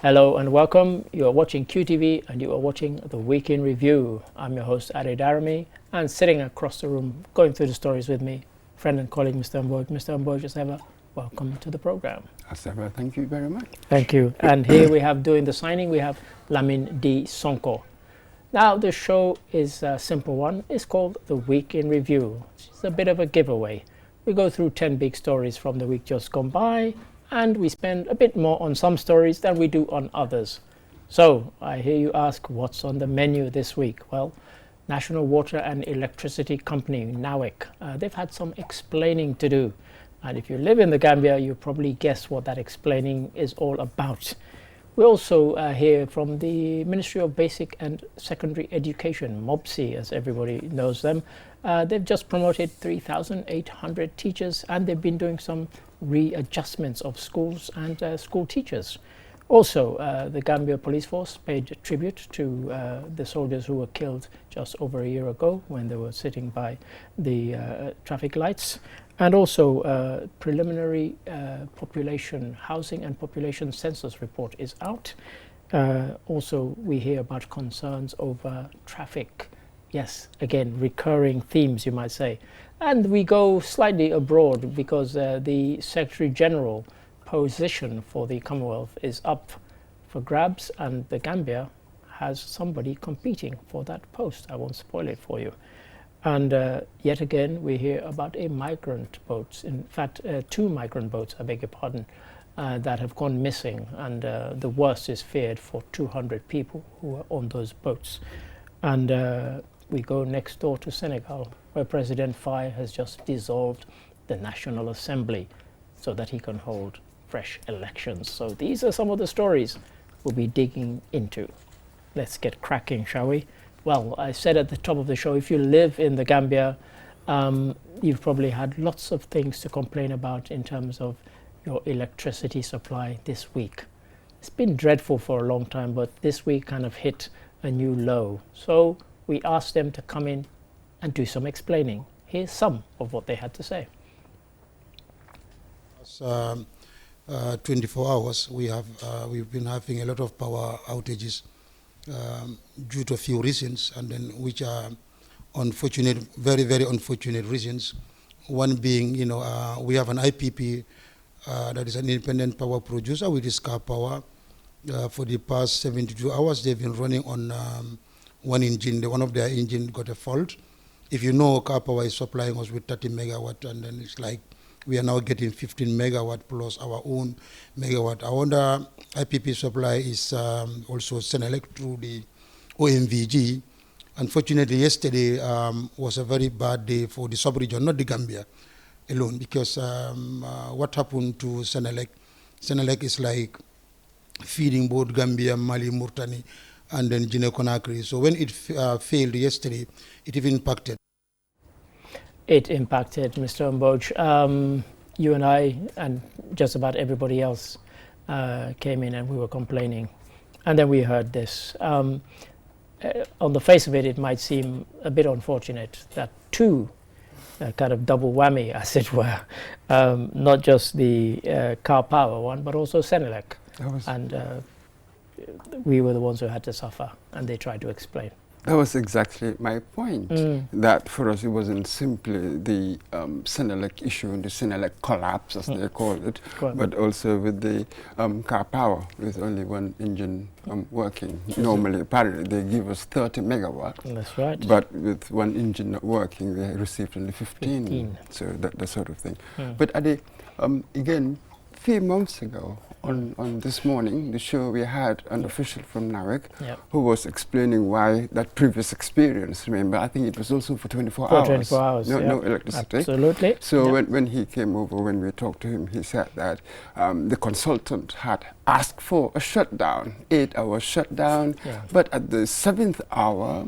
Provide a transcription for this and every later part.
Hello and welcome. You are watching QTV and you are watching The Week in Review. I'm your host, Ade Darami, and sitting across the room, going through the stories with me, friend and colleague, Mr. Mboj. Mr. Mboj, as ever, welcome to the program. As ever, thank you very much. Thank you. And here we have, doing the signing, we have Lamin D. Sonko. Now, the show is a simple one. It's called The Week in Review. It's a bit of a giveaway. We go through 10 big stories from the week just gone by, and we spend a bit more on some stories than we do on others. So, I hear you ask, what's on the menu this week? Well, National Water and Electricity Company, NAWEC, they've had some explaining to do. And if you live in the Gambia, you probably guess what that explaining is all about. We also hear from the Ministry of Basic and Secondary Education, MOBSE, as everybody knows them. They've just promoted 3,800 teachers, and they've been doing some readjustments of schools and school teachers. Also, the Gambia Police Force paid tribute to the soldiers who were killed just over a year ago when they were sitting by the traffic lights. And also, preliminary population, housing and population census report is out. Also, we hear about concerns over traffic. Yes, again, recurring themes, you might say. And we go slightly abroad because the Secretary General position for the Commonwealth is up for grabs, and the Gambia has somebody competing for that post. I won't spoil it for you. And yet again, we hear about a migrant boats. In fact, 2 migrant boats, I beg your pardon, that have gone missing. And the worst is feared for 200 people who are on those boats. And we go next door to Senegal, where President Faye has just dissolved the National Assembly so that he can hold fresh elections. So these are some of the stories we'll be digging into. Let's get cracking, shall we? Well, I said at the top of the show, if you live in the Gambia, you've probably had lots of things to complain about in terms of your electricity supply this week. It's been dreadful for a long time, but this week kind of hit a new low. So we asked them to come in and do some explaining. Here's some of what they had to say. 24 hours, we've been having a lot of power outages due to a few reasons, and then which are unfortunate, very, very unfortunate reasons. One being, we have an IPP that is an independent power producer with Scar Power. For the past 72 hours, they've been running on one engine. One of their engine got a fault. If you know, Car Power is supplying us with 30 megawatt, and then it's like we are now getting 15 megawatt plus our own megawatt. Our IPP supply is also Senelec through the OMVG. Unfortunately, yesterday was a very bad day for the sub-region, not the Gambia alone, because what happened to Senelec? Senelec is like feeding both Gambia, Mali, Mauritania, and then Guinea-Conakry. So when it failed yesterday, it even impacted. It impacted, Mr. Mboj. You and I and just about everybody else came in and we were complaining. And then we heard this. On the face of it, it might seem a bit unfortunate that 2 kind of double whammy, as it were, not just the Car Power one, but also Senelec. And we were the ones who had to suffer, and they tried to explain. That was exactly my point, that for us it wasn't simply the Senelec issue and the Senelec collapse, as they call it, but also with the Car Power, with only one engine working. Normally, apparently, they give us 30 megawatt. That's right. But with one engine not working, they received only 15. So that sort of thing. But Ade, again, a few months ago, on this morning, the show, we had an official from NAWEC who was explaining why that previous experience, remember, I think it was also for 24 hours. 24 hours, no electricity. Absolutely. So when he came over, when we talked to him, he said that the consultant had asked for a shutdown, 8-hour shutdown, but at the 7th hour,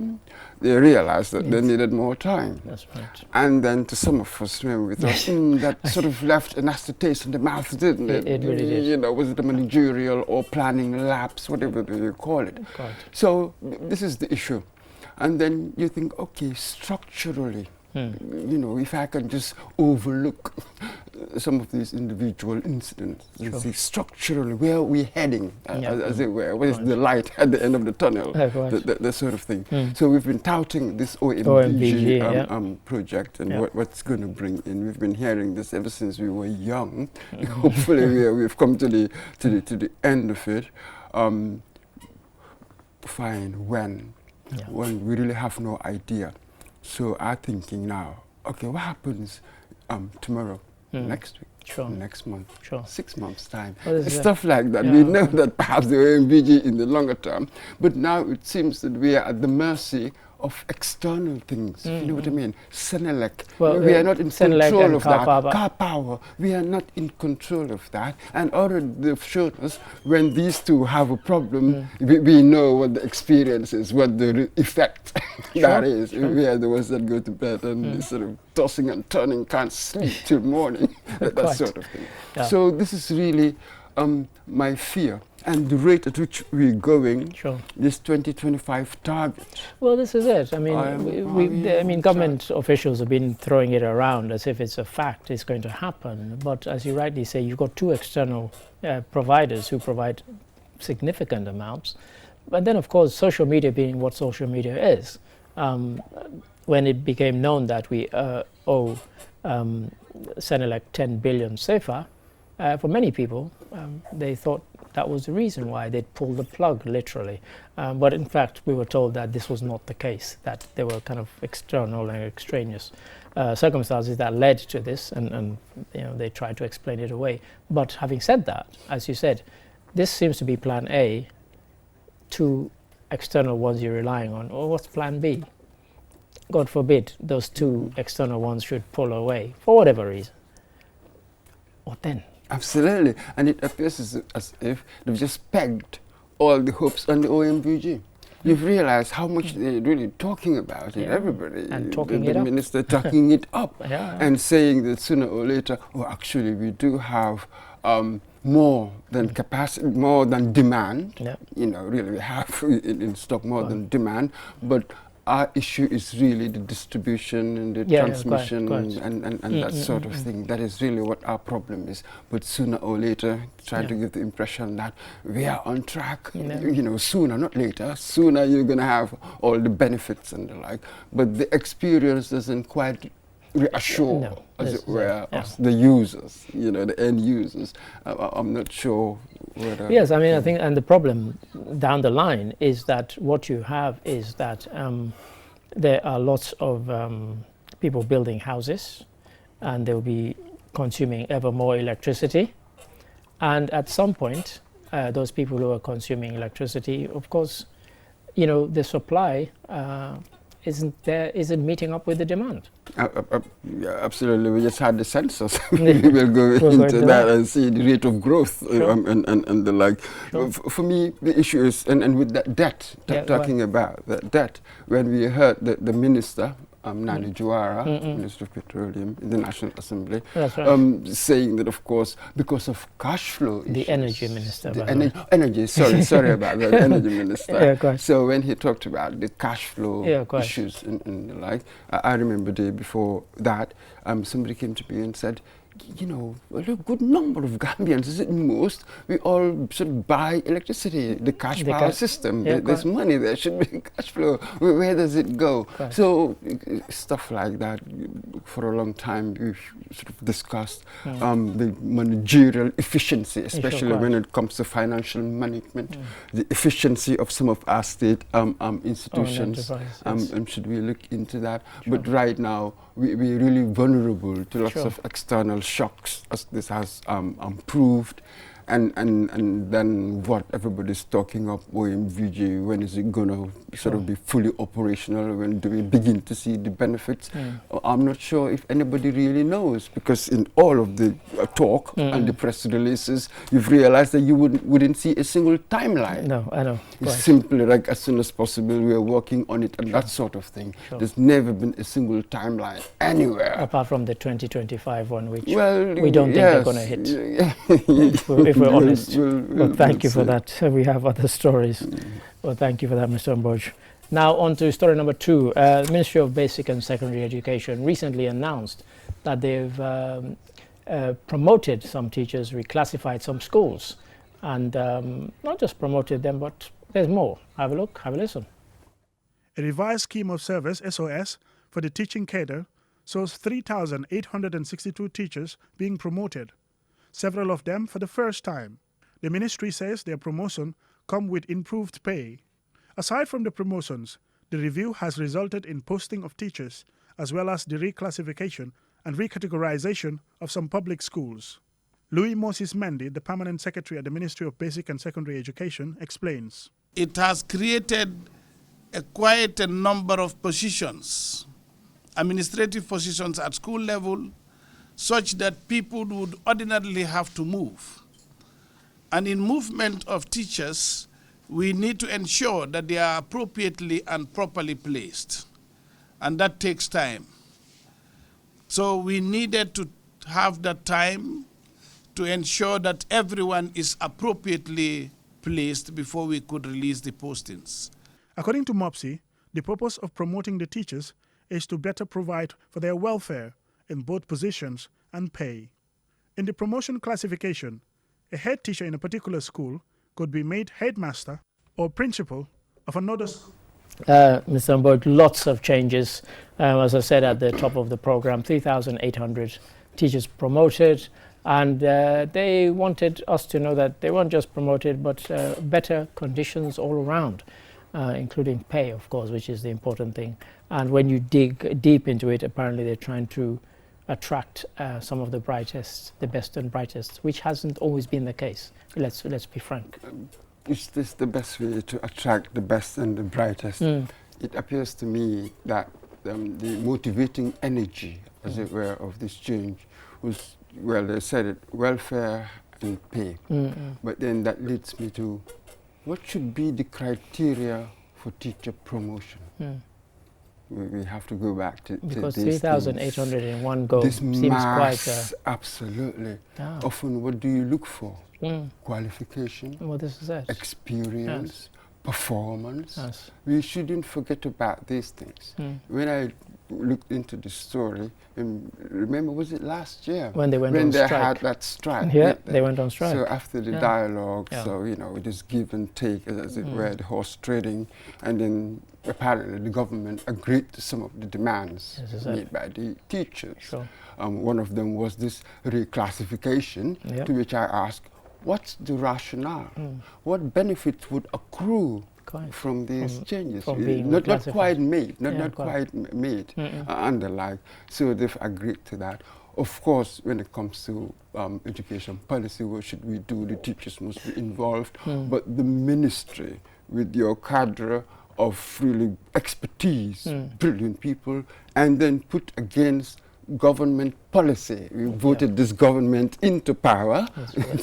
they realized that they needed more time. That's right. And then to some of us, we thought, that sort of left a nasty taste in the mouth, didn't it? It really did. Was it a managerial or planning lapse, whatever you call it? God. So this is the issue. And then you think, okay, structurally, if I can just overlook some of these individual incidents, Sure. see structurally where we're heading, Yeah. as it were, where's Right. the light at the end of the tunnel, Right. that sort of thing. Mm. So we've been touting this OMBG, OMBG, yeah. project and Yeah. what's going to bring in. We've been hearing this ever since we were young. Hopefully we've come to the end of it. Fine, when we really have no idea. So I'm thinking now, okay, what happens tomorrow, next week, Sure. next month, Sure. 6 months' time, Well, this is stuff like that. yeah. We know that perhaps the OMBG in the longer term, but now it seems that we are at the mercy of external things. You know what I mean? Senelec. Well, we are not in Senelec control and of that. Car Power. Car Power. We are not in control of that. And already they've shown us when these two have a problem, we know what the experience is, what the effect that is. Sure. We are the ones that go to bed and sort of tossing and turning, can't sleep till morning, that Quite. sort of thing. Yeah. So this is really my fear. And the rate at which we're going, Sure. this 2025 target. Well, this is it. I mean, I am government officials have been throwing it around as if it's a fact, it's going to happen. But as you rightly say, you've got two external providers who provide significant amounts. But then, of course, social media being what social media is, when it became known that we owe Senelec 10 billion CFA, for many people, they thought that was the reason why they'd pulled the plug, literally. But in fact, we were told that this was not the case, that there were kind of external and extraneous circumstances that led to this, and they tried to explain it away. But having said that, as you said, this seems to be plan A, two external ones you're relying on. Or what's plan B? God forbid those two external ones should pull away for whatever reason. What then? Absolutely. And it appears as if they've just pegged all the hopes on the OMBG. You've realized how much they're really talking about it, Yeah. everybody. And talking the it up. minister talking it up Yeah. and saying that sooner or later, oh, actually, we do have more than capacity, more than demand. Yeah. Really, we have in stock more than demand. But our issue is really the distribution and the transmission quite. and that sort of thing. That is really what our problem is. But sooner or later, trying to give the impression that we are on track. Yeah. Sooner, not later. Sooner you're going to have all the benefits and the like. But the experience doesn't quite reassure, as it were, us, the users, the end users. I'm not sure whether... Yes, I mean, I think, and the problem down the line is that what you have is that there are lots of people building houses, and they'll be consuming ever more electricity. And at some point, those people who are consuming electricity, of course, the supply isn't meeting up with the demand. Yeah, absolutely. We just had the census. We will go into that and see the rate of growth and the like. Sure. For me, the issue is, and with that debt, talking about that debt, when we heard the minister, Nani Juara, Minister of Petroleum in the National Assembly, That's right. saying that, of course, because of cash flow The issues, energy minister. energy, sorry about that, energy minister. Yeah, quite. So when he talked about the cash flow quite. issues and the like, I remember the day before that, somebody came to me and said, a good number of Gambians, is it most, we all sort of buy electricity, the cash power system. There's money, there should be cash flow. Where does it go? Right. So stuff like that, for a long time we've sort of discussed the managerial efficiency, especially when it comes to financial management, the efficiency of some of our state institutions. And should we look into that? Sure. But right now, we're really vulnerable to lots of external shocks, as this has proved. And then what everybody's talking of OMVG, when is it going to sort of be fully operational? When do we begin to see the benefits? I'm not sure if anybody really knows, because in all of the talk and the press releases, you've realized that you wouldn't see a single timeline. No, I know. It's simply like as soon as possible, we are working on it and that sort of thing. There's never been a single timeline anywhere. Apart from the 2025 one, which we we don't think they're going to hit. If we're honest. But thank you for that. We have other stories. Well, thank you for that, Mr. Mboj. Now on to story number 2. The Ministry of Basic and Secondary Education recently announced that they've promoted some teachers, reclassified some schools, and not just promoted them, but there's more. Have a look, have a listen. A revised scheme of service, SOS, for the teaching cadre shows 3,862 teachers being promoted, several of them for the first time. The ministry says their promotion come with improved pay. Aside from the promotions, the review has resulted in posting of teachers, as well as the reclassification and recategorization of some public schools. Louis Moses Mendy, the permanent secretary at the Ministry of Basic and Secondary Education, explains. It has created quite a number of positions, administrative positions at school level, such that people would ordinarily have to move. And in movement of teachers, we need to ensure that they are appropriately and properly placed. And that takes time. So we needed to have that time to ensure that everyone is appropriately placed before we could release the postings. According to MOPSI, the purpose of promoting the teachers is to better provide for their welfare in both positions and pay. In the promotion classification, a head teacher in a particular school could be made headmaster or principal of another school. Mr. Mbog, lots of changes. As I said at the top of the program, 3,800 teachers promoted, and they wanted us to know that they weren't just promoted, but better conditions all around, including pay, of course, which is the important thing. And when you dig deep into it, apparently they're trying to attract some of the brightest, the best and brightest, which hasn't always been the case. Let's be frank. Is this the best way to attract the best and the brightest? It appears to me that the motivating energy, as it were, of this change was, well, they said it, welfare and pay. But then that leads me to, what should be the criteria for teacher promotion? We have to go back to because these 3,800 in one go this seems mass, quite absolutely. Ah. Often, what do you look for? Qualification, well, this is it. experience, performance. Yes. We shouldn't forget about these things. When I looked into the story, remember, was it last year? When they went on they strike. had that strike. Yeah, they went on strike. So after the Yeah. dialogue, Yeah. so, you know, this give and take, as it were, the horse trading, and then apparently the government agreed to some of the demands Yes, is made by the teachers. Sure. One of them was this reclassification, Yep. to which I asked, what's the rationale? What benefits would accrue Quite. from these From- changes? from being not reclassified. quite made, not Yeah, quite made, and the like. So they've agreed to that. Of course, when it comes to education policy, what should we do? The teachers must be involved, but the ministry, with your cadre of really expertise, brilliant people, and then put against government policy. We voted this government into power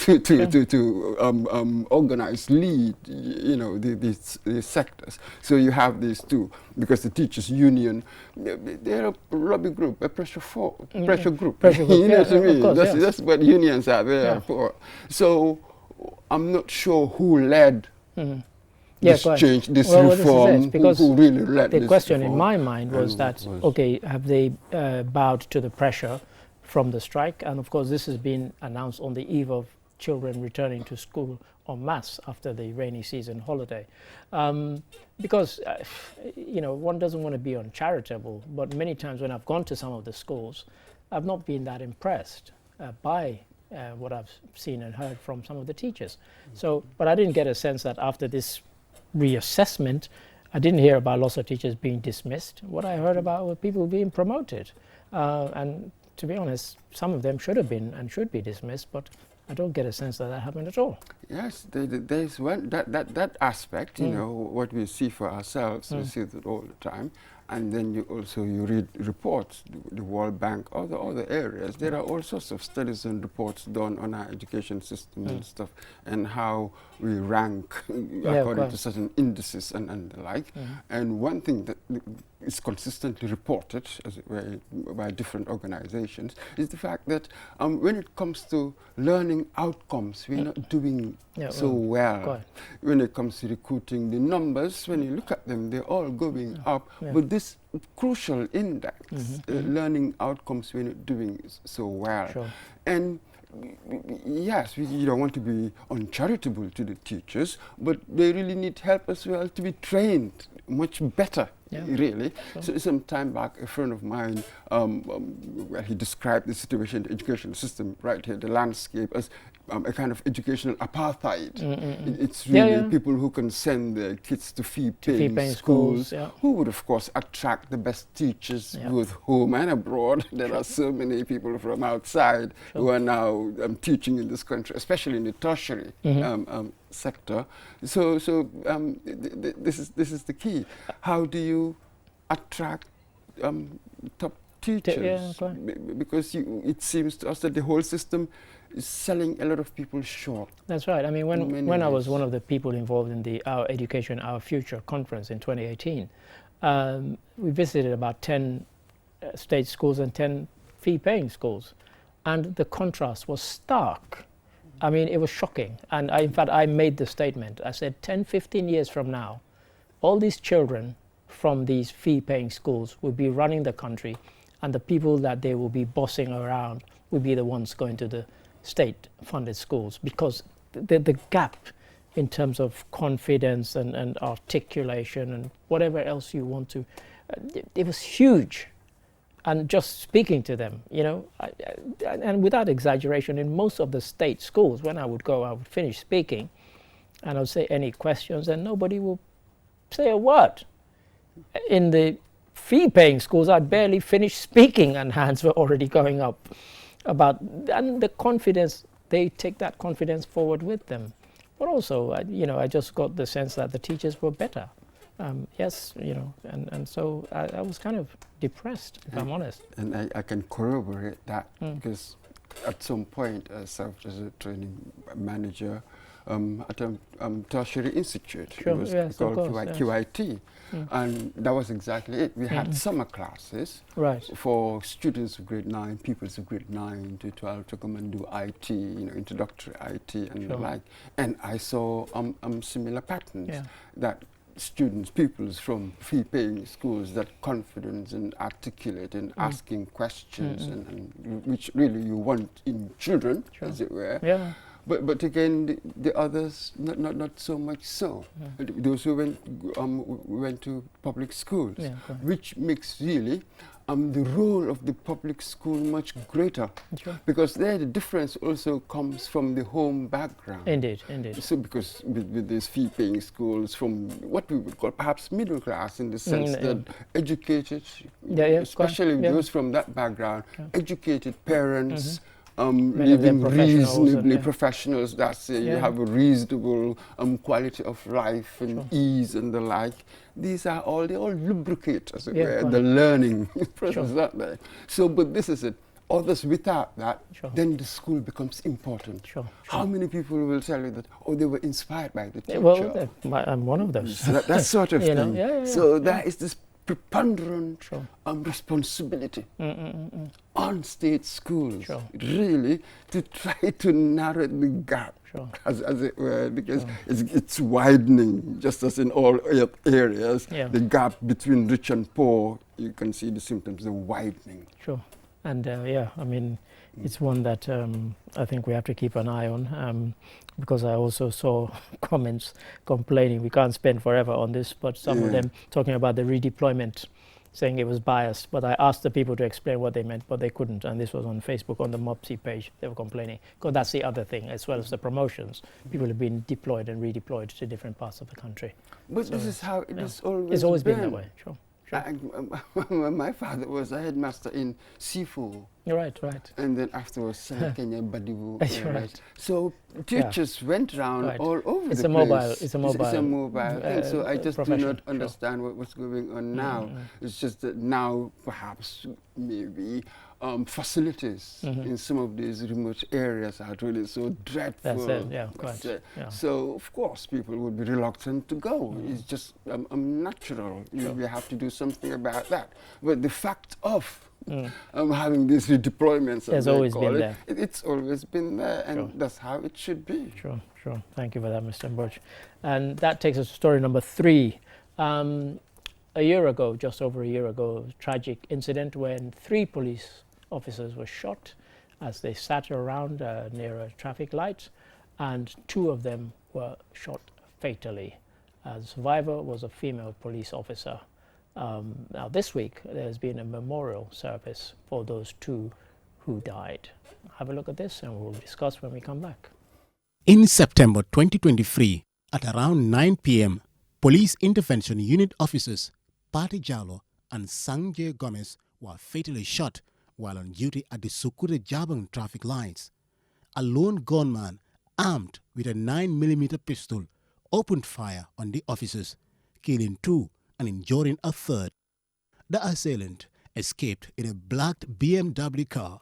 to organize, lead, you know, these sectors. So you have these two, because the teachers' union, they're a lobby group, a pressure group. Pressure group, You know yeah, what I mean? of course, yes. That's what unions are there Yeah. for. So I'm not sure who led Yeah, this quite. change, this Well, this is reform, it, because who really led the this question in reform. my mind was And that, was- okay, have they bowed to the pressure from the strike? And of course, this has been announced on the eve of children returning to school en masse after the rainy season holiday. Because, you know, one doesn't want to be uncharitable, but many times when I've gone to some of the schools, I've not been that impressed by what I've seen and heard from some of the teachers. So, but I didn't get a sense that after this reassessment, I didn't hear about lots of teachers being dismissed. What I heard about were people being promoted. And to be honest, some of them should have been and should be dismissed, but I don't get a sense that that happened at all. Yes, there's one, that aspect, you know, what we see for ourselves, we see it all the time. And then you read reports, the World Bank, other areas. There are all sorts of studies and reports done on our education system and stuff, and how we rank according to certain indices and the like. And one thing that is consistently reported, as it were, by different organizations, is the fact that when it comes to learning outcomes, we're not doing so well. When it comes to recruiting, the numbers, when you look at them, they're all going up. But this crucial index, learning outcomes when you're doing so well. Sure. And yes, you don't want to be uncharitable to the teachers, but they really need help as well to be trained much better, really. Sure. So some time back, a friend of mine, well, he described the situation in the education system right here, the landscape, as a kind of educational apartheid. It's really people who can send their kids to fee-paying schools, who would, of course, attract the best teachers both home and abroad. There are so many people from outside who are now teaching in this country, especially in the tertiary sector. So this is the key. How do you attract top teachers? Because it seems to us that the whole system is selling a lot of people short. That's right. I mean, when I was one of the people involved in the Our Education, Our Future conference in 2018, we visited about 10 state schools and 10 fee-paying schools, and the contrast was stark. I mean, it was shocking. And in fact, I made the statement. I said, 10, 15 years from now, all these children from these fee-paying schools will be running the country, and the people that they will be bossing around will be the ones going to the state-funded schools, because the gap in terms of confidence and articulation and whatever else you want to, it was huge. And just speaking to them, you know, and without exaggeration, in most of the state schools, when I would go, I would finish speaking, and I would say, any questions, and nobody will say a word. In the fee-paying schools, I'd barely finished speaking, and hands were already going up. And the confidence, they take that confidence forward with them. But also, you know, I just got the sense that the teachers were better. Yes, you know, and so I was kind of depressed, if I'm honest. And I can corroborate that, because at some point I served as a training manager at a tertiary institute. Sure, it was yes, called of course, QIT. And that was exactly it. We had summer classes for students of grade 9, pupils of grade 9 to 12 to come and do IT, you know, introductory IT and the like. And I saw similar patterns that pupils from fee-paying schools, that confidence and articulate and asking questions and which really you want in children, as it were. Yeah. But again, the others not so much so. Those who went to public schools, which makes really the role of the public school much greater, because there the difference also comes from the home background. Indeed, indeed. So because with these fee-paying schools from what we would call perhaps middle class, in the sense that educated, especially those from that background, educated parents, living reasonably professionals, that's it, you have a reasonable quality of life and ease and the like. These are all, they all lubricate, as it were, the learning process, aren't they? So, but this is it. Others without that, then the school becomes important. How many people will tell you that, oh, they were inspired by the teacher? Well, I'm one of those. That sort of thing. So there is this preponderant responsibility on state schools, really, to try to narrow the gap, as it were, because it's widening, just as in all areas. The gap between rich and poor, you can see the symptoms, the widening. And I mean, it's one that I think we have to keep an eye on, because I also saw comments complaining we can't spend forever on this, but some of them talking about the redeployment, saying it was biased. But I asked the people to explain what they meant, but they couldn't. And this was on Facebook, on the MOPSI page. They were complaining, because that's the other thing, as well as the promotions. People have been deployed and redeployed to different parts of the country. But this is how it has always been. It's always been that way. My father was a headmaster in Sifu. Right. And then afterwards, Kenya Badibu. So teachers went around all over the place. It's a mobile thing. So I just do not understand what's going on now. It's just that now, perhaps, maybe facilities in some of these remote areas are really so dreadful. That's it. So, of course, people would be reluctant to go. It's just natural. We have to do something about that. But the fact of having these redeployments, has always been there. It's always been there, and that's how it should be. Sure. Thank you for that, Mr. Birch. And that takes us to story number 3. a year ago, just over a year ago, a tragic incident when 3 police officers were shot as they sat around near a traffic light, and 2 of them were shot fatally. The survivor was a female police officer. Now this week there's been a memorial service for those 2 who died. Have a look at this and we'll discuss when we come back. In September 2023, at around 9 p.m., Police Intervention Unit officers Pati Jallow and Sanjay Gomez were fatally shot while on duty at the Sukure Jabang traffic lights. A lone gunman armed with a 9mm pistol opened fire on the officers, killing 2 and injuring a 3rd. The assailant escaped in a black BMW car.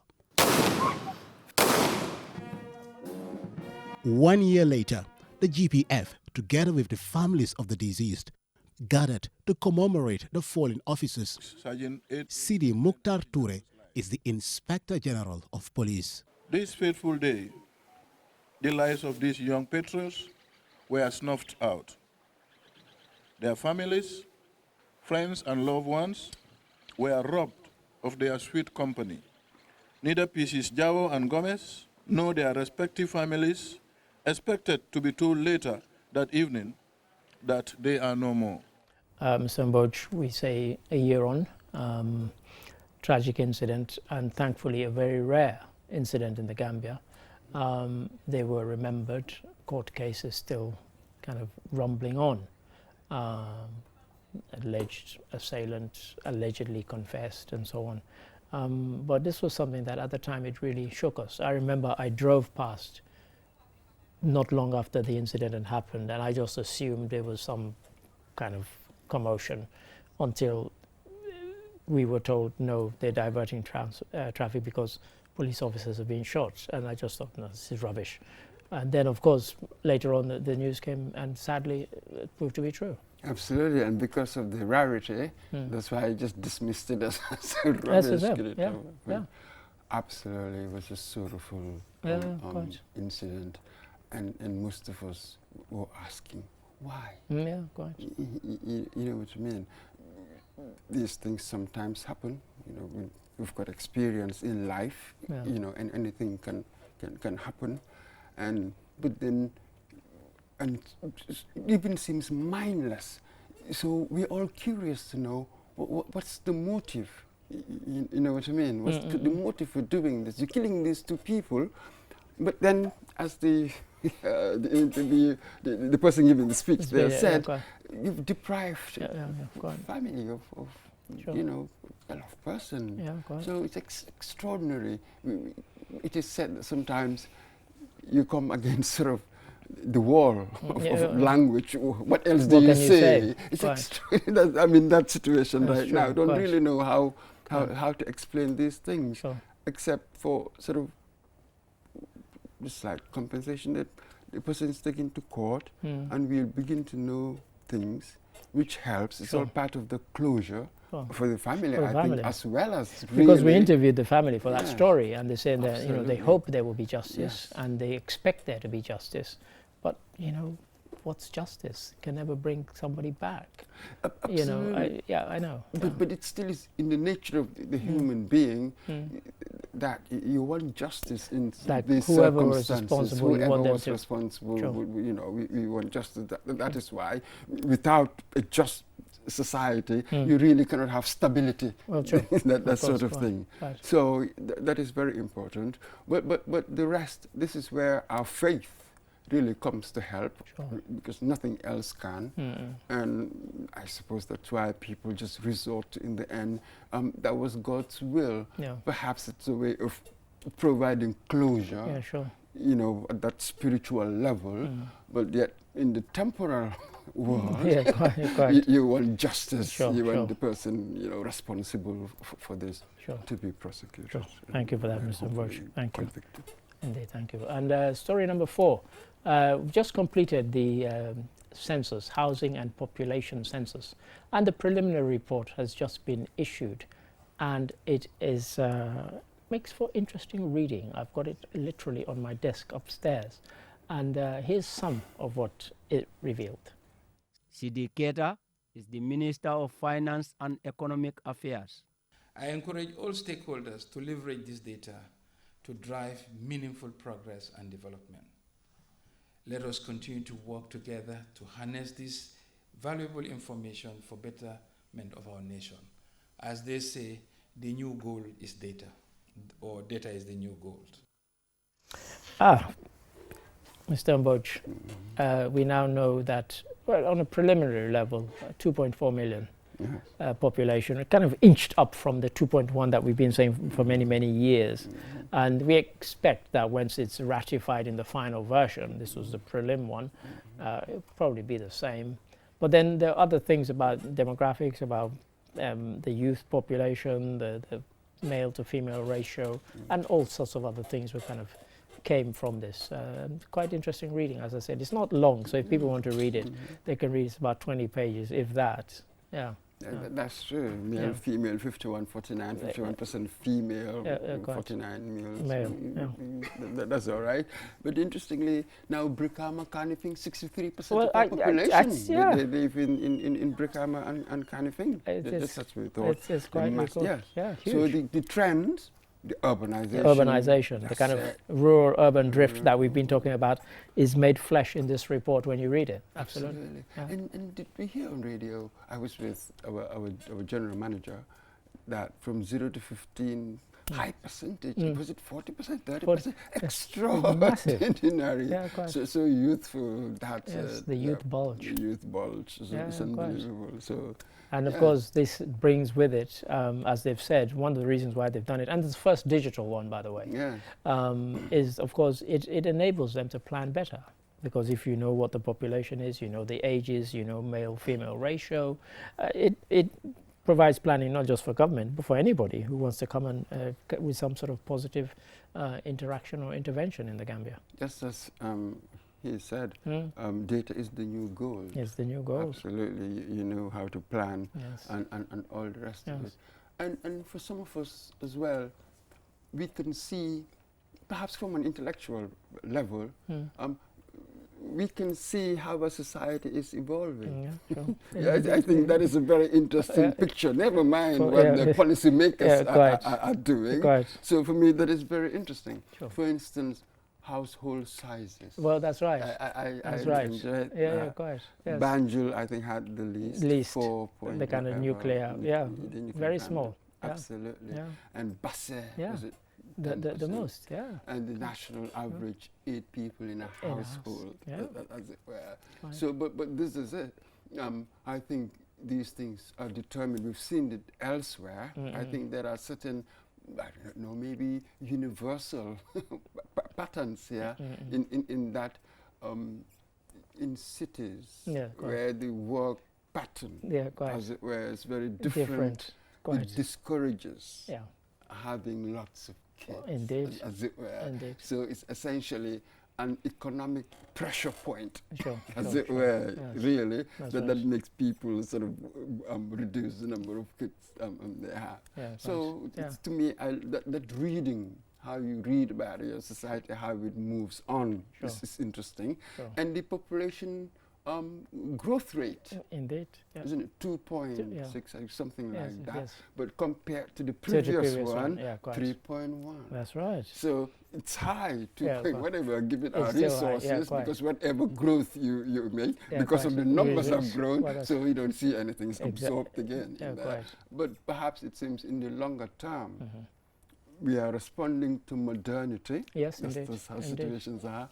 1 year later, the GPF, together with the families of the deceased, gathered to commemorate the fallen officers. Sergeant Sidi Mukhtar Toure is the Inspector General of Police. This fateful day, the lives of these young patriots were snuffed out. Their families, friends and loved ones were robbed of their sweet company. Neither Pieces Jallow and Gomez nor their respective families expected to be told later that evening that they are no more. Mr. Mboj, we say a year on, tragic incident, and thankfully a very rare incident in the Gambia. They were remembered, court cases still kind of rumbling on. Alleged assailant allegedly confessed and so on. But this was something that at the time it really shook us. I remember I drove past not long after the incident had happened, and I just assumed there was some kind of commotion until we were told, no, they're diverting traffic because police officers have been shot. And I just thought, no, this is rubbish. And then, of course, later on the news came, and sadly it proved to be true. Absolutely, and because of the rarity, that's why I just dismissed it as Yes, rubbish. yeah. Absolutely, it was a sorrowful incident, and most of us were asking, why? Yeah, quite. You know what I mean? These things sometimes happen. You know, we've got experience in life. Yeah. You know, and anything can happen, but then. And it even seems mindless. So we're all curious to know what's the motive. You know what I mean? What's the motive for doing this? You're killing these 2 people, but then, as the person giving the speech there said, you've deprived family of you know, a lot of person. Yeah, so it's extraordinary. It is said that sometimes you come against sort of the wall of language. What else do you say? It's I mean, that situation that's right true. Now, I don't really know how to explain these things, except for sort of just like compensation that the person is taken to court, and we'll begin to know things, which helps. It's all part of the closure for the family, I think, as well as because we interviewed the family for that story, and they said that they hope there will be justice, and they expect there to be justice. But you know, what's justice? Can never bring somebody back. You know, I know. But it still is in the nature of the human being that you want justice in these whoever was circumstances. responsible, Whoever you want was them responsible, to you know, we want justice. That is why, without a just society, you really cannot have stability. Well, true. that sort of thing. Right. So that is very important. But the rest, this is where our faith really comes to help, because nothing else can. And I suppose that's why people just resort to, in the end, that was God's will. Perhaps it's a way of providing closure, you know, at that spiritual level, but yet in the temporal world, you want justice, you want the person, you know, responsible for this to be prosecuted. Thank you for that, Mr. Mboj. Thank you. Indeed, thank you. And story number 4. We've just completed the census, housing and population census, and the preliminary report has just been issued, and it is makes for interesting reading. I've got it literally on my desk upstairs, and here's some of what it revealed. Sidi Keita, is the Minister of Finance and Economic Affairs. I encourage all stakeholders to leverage this data to drive meaningful progress and development. Let us continue to work together to harness this valuable information for betterment of our nation. As they say, the new goal is data, or data is the new gold. Mr. Mboj, we now know that, well, on a preliminary level, 2.4 million population, it kind of inched up from the 2.1 that we've been saying for many, many years. And we expect that once it's ratified in the final version, this was the prelim one, it'll probably be the same. But then there are other things about demographics, about the youth population, the male to female ratio, and all sorts of other things were kind of came from this. Quite interesting reading, as I said. It's not long, so if people want to read it, they can read. It's about 20 pages, if that. Yeah. That's true. Male, female, 51, 49, 51% female, 49 males. That's all right. But interestingly, now Brikama, Kanifing, 63% of the population they live in Brikama and Kanifing. That's what we thought. It's quite cool. Yeah, huge. so the trends, the urbanization. The kind of rural-urban drift that we've been talking about is made flesh in this report when you read it. Absolutely. Yeah. And did we hear on radio, I was with our general manager, that from 0 to 15, high percentage, was it 40%, 30%? Extraordinary. Yeah, quite. So youthful, that's the youth bulge. Youth bulge, so it's unbelievable. So. And of course, this brings with it, as they've said, one of the reasons why they've done it, and it's the first digital one, by the way, is, of course, it enables them to plan better. Because if you know what the population is, you know the ages, you know male-female ratio, it provides planning not just for government, but for anybody who wants to come and with some sort of positive interaction or intervention in the Gambia. Just as he said, data is the new gold. It's the new gold. Absolutely, you know how to plan and all the rest of it. And for some of us as well, we can see, perhaps from an intellectual level, we can see how a society is evolving. I think that is a very interesting picture. Never mind what the policymakers are doing. So for me, that is very interesting. For instance, household sizes. Well, that's right. That's right. Enjoyed quite. Banjul, I think, had the least 4 point. The kind of nuclear, very small. Absolutely. And Basse was it? The most, and the national average 8 people in a household, as it were. So, but this is it. I think these things are determined. We've seen it elsewhere. I think there are certain, I don't know, maybe universal patterns here in that in cities where the work pattern, as it were, is very different. It discourages having lots of kids, as it were. So it's essentially an economic pressure point, as it were, really, that makes people sort of reduce the number of kids they have. So it's, to me, that reading, how you read about your society, how it moves on, is interesting. And the population growth rate, isn't it 2.6, something like that? But compared to the previous one, 3.1. That's right. So it's high, whatever, give it our resources, because whatever growth you make, because of the numbers have grown, so we don't see anything absorbed again in that. But perhaps it seems in the longer term, we are responding to modernity. That's how situations are.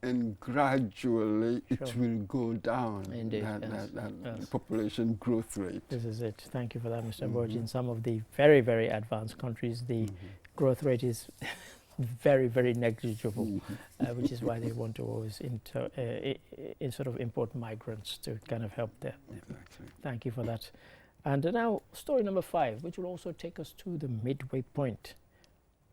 And gradually it will go down, that population growth rate. This is it. Thank you for that, Mr. Mboj. In some of the very, very advanced countries, the growth rate is very, very negligible, which is why they want to always sort of import migrants to kind of help there. Thank you for that. And now, story number 5, which will also take us to the midway point.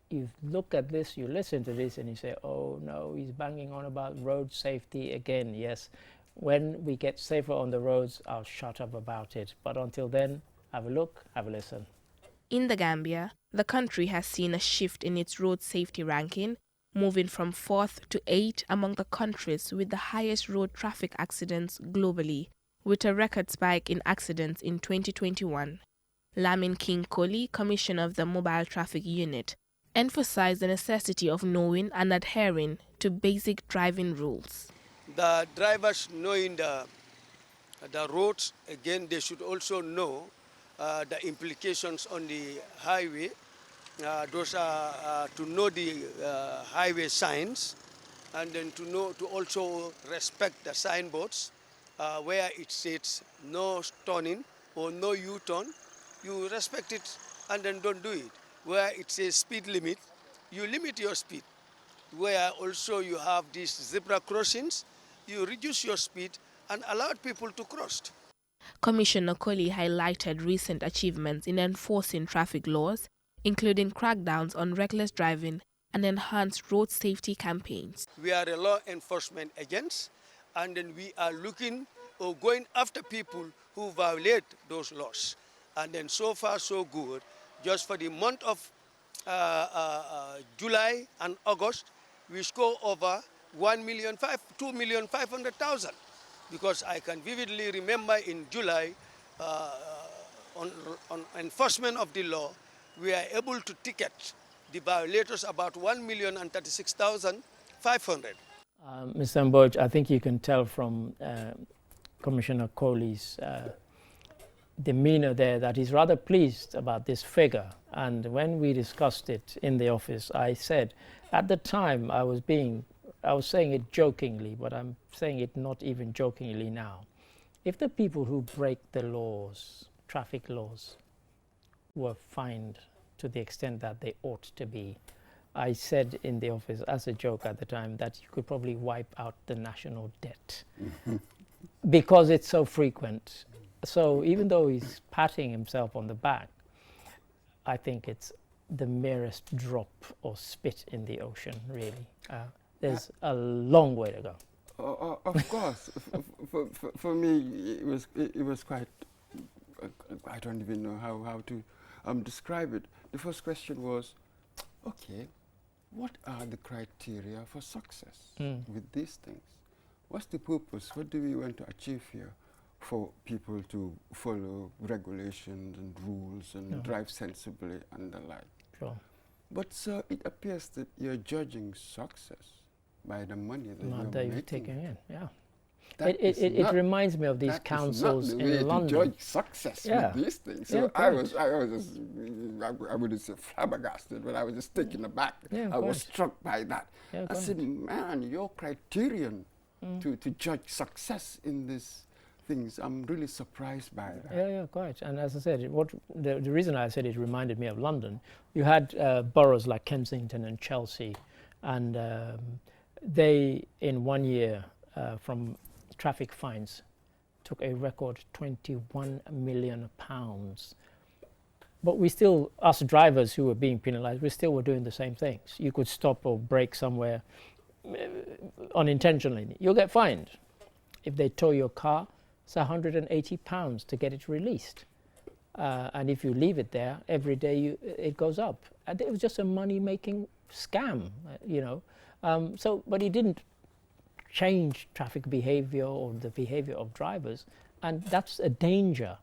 You look at this, you listen to this, and you say, oh no, he's banging on about road safety again. Yes, when we get safer on the roads, I'll shut up about it. But until then, have a look, have a listen. In the Gambia, the country has seen a shift in its road safety ranking, moving from 4th to 8th among the countries with the highest road traffic accidents globally. with a record spike in accidents in 2021. Lamin King Koli, Commissioner of the Mobile Traffic Unit, emphasized the necessity of knowing and adhering to basic driving rules. The drivers knowing the roads, again, they should also know the implications on the highway. Those are to know the highway signs, and then to also respect the signboards where it states no turning or no U-turn. You respect it and then don't do it. Where it says speed limit, you limit your speed. Where also you have these zebra crossings, you reduce your speed and allow people to cross. Commissioner Koli highlighted recent achievements in enforcing traffic laws, including crackdowns on reckless driving and enhanced road safety campaigns. We are a law enforcement agents, and then we are looking or going after people who violate those laws. And then so far so good. Just for the month of July and August, we score over 2,500,000. Because I can vividly remember in July, on enforcement of the law, we are able to ticket the violators about 1,036,500. Mr. Mboj, I think you can tell from Commissioner Koli's demeanor there that he's rather pleased about this figure. And when we discussed it in the office, I said, at the time I was saying it jokingly, but I'm saying it not even jokingly now. If the people who break the laws, traffic laws, were fined to the extent that they ought to be, I said in the office as a joke at the time that you could probably wipe out the national debt because it's so frequent. So even though he's patting himself on the back, I think it's the merest drop or spit in the ocean, really. There's a long way to go. Of course. For me, it was quite, I don't even know how to describe it. The first question was, okay, what are the criteria for success with these things? What's the purpose? What do we want to achieve here for people to follow regulations and rules and drive sensibly and the like? Sure. But sir, it appears that you're judging success by the money that you're taking in. Yeah. It reminds me of these councils in London. To judge success with these things. So I wouldn't say flabbergasted, but I was just taken aback. I was struck by that. I said, man, your criterion to judge success in these things, I'm really surprised by that. Yeah, quite. And as I said, the reason I said it reminded me of London, you had boroughs like Kensington and Chelsea, and they, in 1 year, from traffic fines, took a record £21 million. But we still, us drivers who were being penalized, we still were doing the same things. You could stop or brake somewhere unintentionally. You'll get fined. If they tow your car, it's £180 to get it released. And if you leave it there, every day it goes up. And it was just a money-making scam, you know. But it didn't change traffic behavior or the behavior of drivers. And that's a danger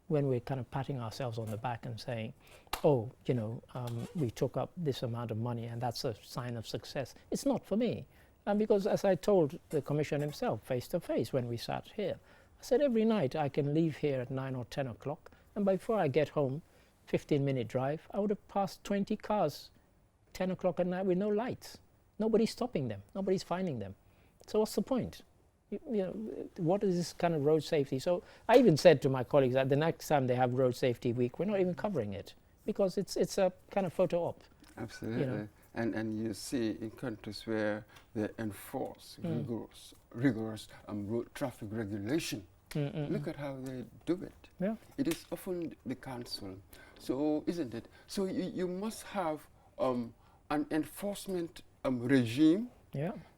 when we're kind of patting ourselves on the back and saying, oh, you know, we took up this amount of money and that's a sign of success. It's not for me. And because as I told the Commissioner himself face to face when we sat here, I said every night I can leave here at 9 or 10 o'clock, and before I get home, 15-minute drive, I would have passed 20 cars 10 o'clock at night with no lights. Nobody's stopping them. Nobody's finding them. So what's the point? You know, what is this kind of road safety? So I even said to my colleagues that the next time they have Road Safety Week, we're not even covering it because it's a kind of photo op. Absolutely. You know? And you see in countries where they enforce rigorous road traffic regulation, look at how they do it. Yeah. It is often the council. So isn't it? So you must have an enforcement regime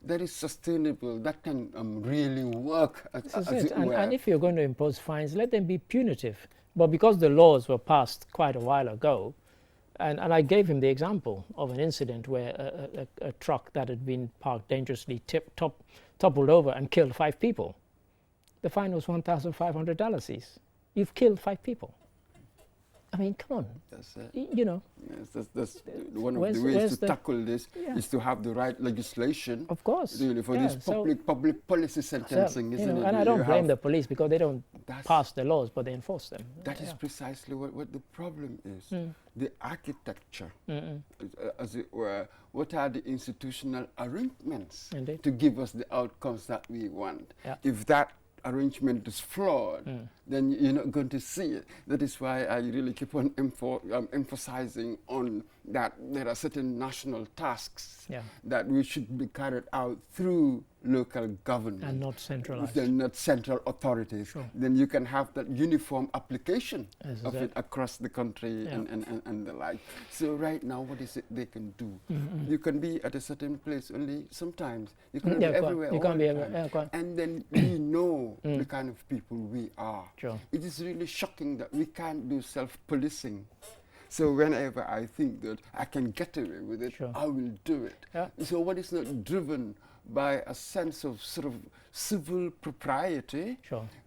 that is sustainable, that can really work as it were. And if you're going to impose fines, let them be punitive. But because the laws were passed quite a while ago, and I gave him the example of an incident where a truck that had been parked dangerously toppled over and killed 5 people. The fine was $1,500. You've killed 5 people. I mean, come on. That's it. You know. Yes, that's one of the ways to tackle this is to have the right legislation. Of course. Really, for this public policy sentencing, isn't it? And I don't blame the police because they don't pass the laws, but they enforce them. That is precisely what the problem is. The architecture, as it were. What are the institutional arrangements to give us the outcomes that we want? If that arrangement is flawed, then you're not going to see it. That is why I really keep on emphasizing on that there are certain national tasks that we should be carried out through local government. And not centralized. They're not central authorities. Sure. Then you can have that uniform application of it across the country and the like. So right now, what is it they can do? You can be at a certain place only sometimes. You can't be everywhere. You can't be everywhere. And then we know the kind of people we are. Sure. It is really shocking that we can't do self-policing. So whenever I think that I can get away with it, I will do it. So what is not driven by a sense of sort of civil propriety,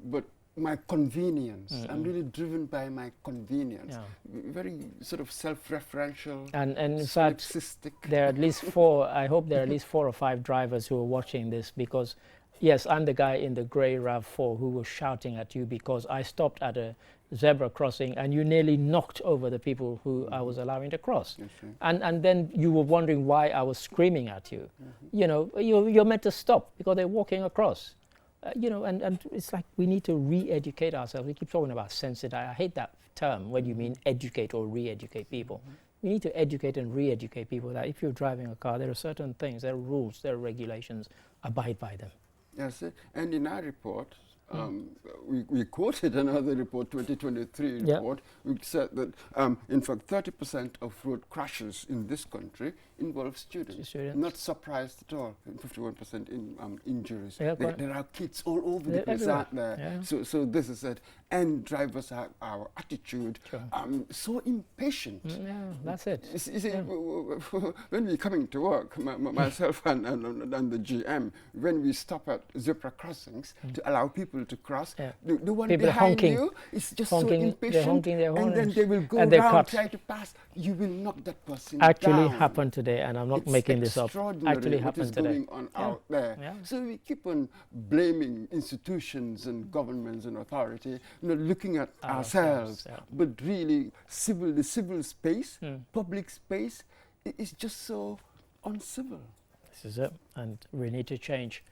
but my convenience. I'm really driven by my convenience. Very sort of self-referential, and in fact, there are at least 4, I hope there are at least 4 or 5 drivers who are watching this, because yes, I'm the guy in the grey RAV4 who was shouting at you because I stopped at a zebra crossing and you nearly knocked over the people who I was allowing to cross. And then you were wondering why I was screaming at you. You know, you're meant to stop because they're walking across. You know, and it's like we need to re-educate ourselves. We keep talking about sensitize. I hate that term when you mean educate or re-educate people. We need to educate and re-educate people that if you're driving a car, there are certain things, there are rules, there are regulations, abide by them. Yes, and in our report, we quoted another report, 2023 report, which said that, in fact, 30% of road crashes in this country involve students. Not surprised at all, 51% in injuries. There are kids all over the place out there. So this is it. And drivers have our attitude, so impatient. That's it. You see, when we're coming to work, myself and the GM, when we stop at zebra crossings to allow people to cross, the one people behind honking. you is just honking, so impatient, they're honking their and then they will go and around, try to pass. You will knock that person Actually down. happened today, and I'm not making this up. Actually happened today. Going on out there. So we keep on blaming institutions and governments and authority, not looking at ourselves, but really the civil space, public space, is just so uncivil. This is it, and we need to change.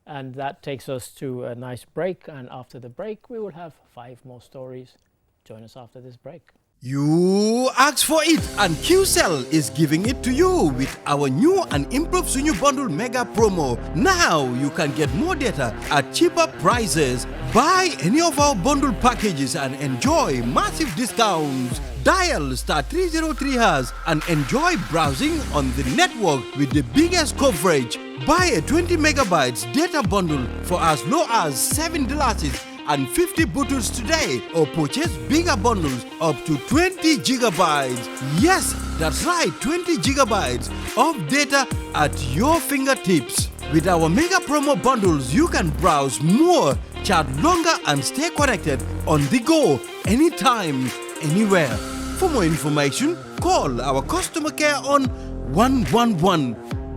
And that takes us to a nice break, and after the break we will have 5 more stories. Join us after this break. You asked for it, and QCell is giving it to you with our new and improved Sunyu Bundle Mega Promo. Now you can get more data at cheaper prices. Buy any of our bundle packages and enjoy massive discounts. Dial *303# and enjoy browsing on the network with the biggest coverage. Buy a 20 megabytes data bundle for as low as $7 and 50 bottles today, or purchase bigger bundles up to 20 gigabytes. Yes, that's right, 20 gigabytes of data at your fingertips. With our mega promo bundles, you can browse more, chat longer, and stay connected on the go, anytime, anywhere. For more information, call our customer care on 111.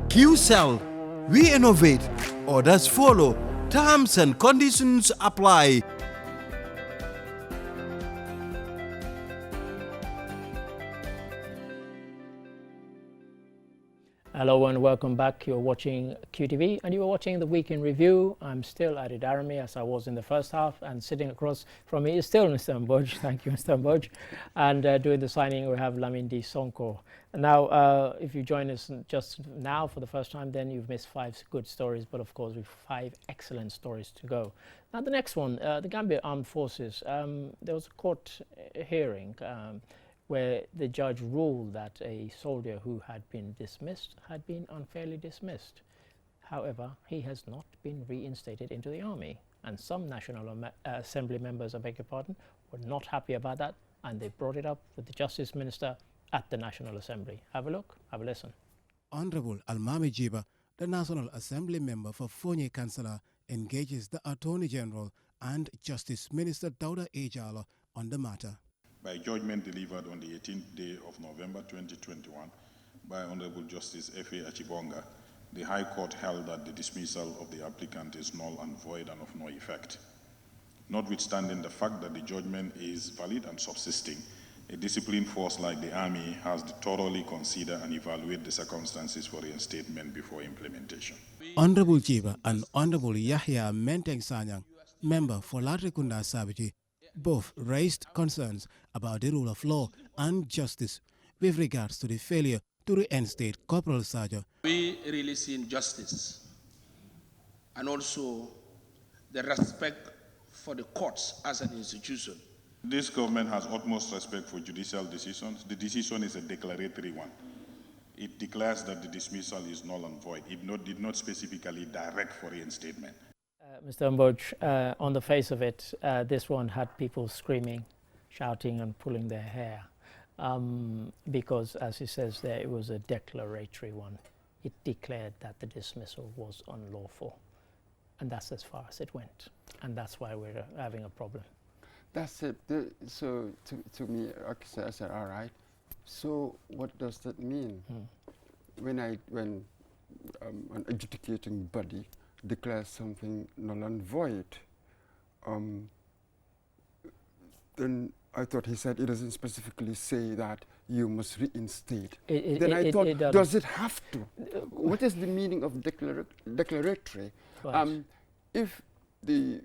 QCell. We innovate. Orders follow. Terms and conditions apply. Hello and welcome back. You're watching QTV and you are watching the Week in Review. I'm still Adi Darami as I was in the first half, and sitting across from me is still Mr. Mboj. Thank you, Mr. Mboj. And doing the signing we have Lamin D. Sonko. Now, if you join us just now for the first time, then you've missed 5 good stories, but of course we've 5 excellent stories to go. Now the next one, the Gambia Armed Forces. There was a court hearing where the judge ruled that a soldier who had been dismissed had been unfairly dismissed. However, he has not been reinstated into the army, and some National Assembly members, I beg your pardon, were not happy about that, and they brought it up with the Justice Minister at the National Assembly. Have a look, have a listen. Honorable Almami Jiba, the National Assembly member for Fonye Councillor, engages the Attorney General and Justice Minister Dauda Ejalo on the matter. By judgment delivered on the 18th day of November 2021 by Honorable Justice F.A. Achibonga, the High Court held that the dismissal of the applicant is null and void and of no effect. Notwithstanding the fact that the judgment is valid and subsisting, a disciplined force like the Army has to thoroughly consider and evaluate the circumstances for reinstatement before implementation. Honorable Jiba and Honorable Yahya Menteng Sanyang, member for Latrikunda Sabiti, both raised concerns about the rule of law and justice with regards to the failure to reinstate Corporal Sajo. We really see injustice and also the respect for the courts as an institution. This government has utmost respect for judicial decisions. The decision is a declaratory one. It declares that the dismissal is null and void. It did not specifically direct for reinstatement. Mr. Mboj, on the face of it, this one had people screaming, shouting and pulling their hair because, as he says there, it was a declaratory one. It declared that the dismissal was unlawful. And that's as far as it went. And that's why we're having a problem. That's it. So to me, I said, all right. So what does that mean? When an adjudicating body declares something null and void, then I thought he said it doesn't specifically say that you must reinstate. Then I thought, does it have to? What is the meaning of declaratory? Right. If the